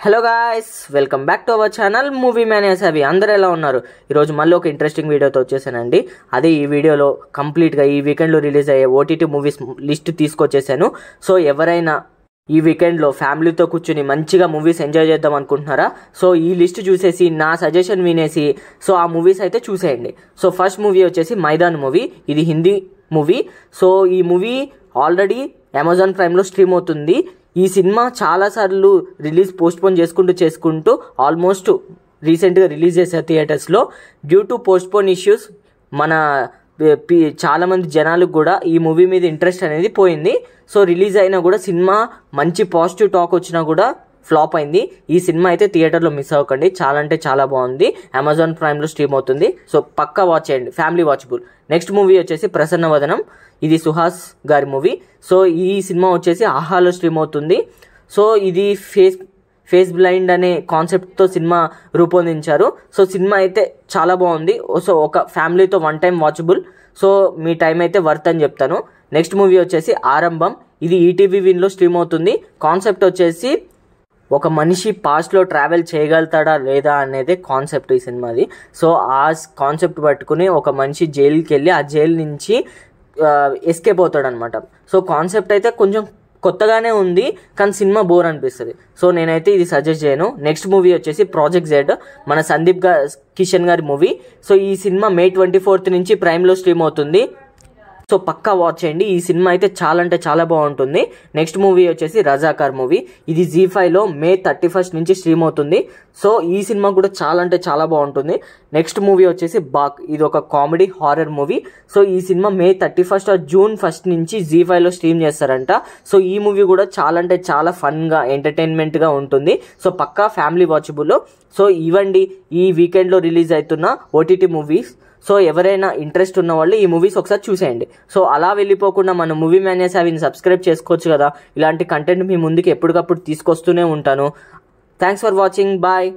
Hello guys, welcome back to our channel movie man అవి. అందరూ ఎలా ఉన్నారు? ఈరోజు మళ్ళీ ఒక ఇంట్రెస్టింగ్ వీడియోతో వచ్చేసానండి. అదే ఈ వీడియోలో కంప్లీట్గా ఈ వీకెండ్లో రిలీజ్ అయ్యే ఓటీటీ మూవీస్ లిస్ట్ తీసుకొచ్చేసాను. సో ఎవరైనా ఈ వీకెండ్లో ఫ్యామిలీతో కూర్చుని మంచిగా మూవీస్ ఎంజాయ్ చేద్దాం అనుకుంటున్నారా? సో ఈ లిస్ట్ చూసేసి నా సజెషన్ వినేసి సో ఆ మూవీస్ అయితే చూసేయండి. సో ఫస్ట్ మూవీ వచ్చేసి మైదాన్ మూవీ. ఇది హిందీ మూవీ. సో ఈ మూవీ ఆల్రెడీ అమెజాన్ ప్రైమ్లో స్ట్రీమ్ అవుతుంది. ఈ సినిమా చాలాసార్లు రిలీజ్ పోస్ట్పోన్ చేసుకుంటూ ఆల్మోస్ట్ రీసెంట్గా రిలీజ్ చేశారు థియేటర్స్లో. డ్యూ టు పోస్ట్పోన్ ఇష్యూస్ మన చాలామంది జనాలకు కూడా ఈ మూవీ మీద ఇంట్రెస్ట్ అనేది పోయింది. సో రిలీజ్ అయినా కూడా సినిమా మంచి పాజిటివ్ టాక్ వచ్చినా కూడా ఫ్లాప్ అయింది. ఈ సినిమా అయితే థియేటర్లో మిస్ అవ్వకండి, చాలా అంటే చాలా బాగుంది. అమెజాన్ ప్రైమ్లో స్ట్రీమ్ అవుతుంది. సో పక్కా వాచ్ చేయండి, ఫ్యామిలీ వాచబుల్. నెక్స్ట్ మూవీ వచ్చేసి ప్రసన్నవదనం. ఇది సుహాస్ గారి మూవీ. సో ఈ సినిమా వచ్చేసి ఆహాలో స్ట్రీమ్ అవుతుంది. సో ఇది ఫేస్ బ్లైండ్ అనే కాన్సెప్ట్తో సినిమా రూపొందించారు. సో సినిమా అయితే చాలా బాగుంది. సో ఒక ఫ్యామిలీతో వన్ టైం వాచబుల్. సో మీ టైం అయితే వర్త్ అని చెప్తాను. నెక్స్ట్ మూవీ వచ్చేసి ఆరంభం. ఇది ఈటీవీ విన్లో స్ట్రీమ్ అవుతుంది. కాన్సెప్ట్ వచ్చేసి ఒక మనిషి పాస్ట్లో ట్రావెల్ చేయగలుగుతాడా లేదా అనేది కాన్సెప్ట్ ఈ సినిమాది. సో ఆ కాన్సెప్ట్ పట్టుకుని ఒక మనిషి జైలుకి వెళ్ళి ఆ జైలు నుంచి ఎస్కేప్ అవుతాడు అనమాట. సో కాన్సెప్ట్ అయితే కొంచెం కొత్తగానే ఉంది, కానీ సినిమా బోర్ అనిపిస్తుంది. సో నేనైతే ఇది సజెస్ట్ చేయను. నెక్స్ట్ మూవీ వచ్చేసి ప్రాజెక్ట్ జెడ్, మన సందీప్ కిషన్ గారి మూవీ. సో ఈ సినిమా May 24 నుంచి ప్రైమ్లో స్ట్రీమ్ అవుతుంది. సో పక్కా వాచ్ చేయండి. ఈ సినిమా అయితే చాలా అంటే చాలా బాగుంటుంది. నెక్స్ట్ మూవీ వచ్చేసి రజాకార్ మూవీ. ఇది Zee5లో May 31 నుంచి స్ట్రీమ్ అవుతుంది. సో ఈ సినిమా కూడా చాలా అంటే చాలా బాగుంటుంది. నెక్స్ట్ మూవీ వచ్చేసి బాక్. ఇది ఒక కామెడీ హారర్ మూవీ. సో ఈ సినిమా May 31 or June 1 నుంచి Zee5లో స్ట్రీమ్ చేస్తారంట. సో ఈ మూవీ కూడా చాలా అంటే చాలా ఫన్గా ఎంటర్టైన్మెంట్గా ఉంటుంది. సో పక్కా ఫ్యామిలీ వాచబుల్. సో ఇవ్వండి ఈ వీకెండ్లో రిలీజ్ అవుతున్న ఓటీటీ మూవీస్. సో ఎవరైనా ఇంట్రెస్ట్ ఉన్న వాళ్ళు ఈ మూవీస్ ఒకసారి చూసేయండి. సో అలా వెళ్ళిపోకుండా మన మూవీ మ్యానేజ్ అవిని సబ్స్క్రైబ్ చేసుకోవచ్చు కదా. ఇలాంటి కంటెంట్ మీ ముందుకు ఎప్పటికప్పుడు తీసుకొస్తూనే ఉంటాను. Thanks for watching. బాయ్.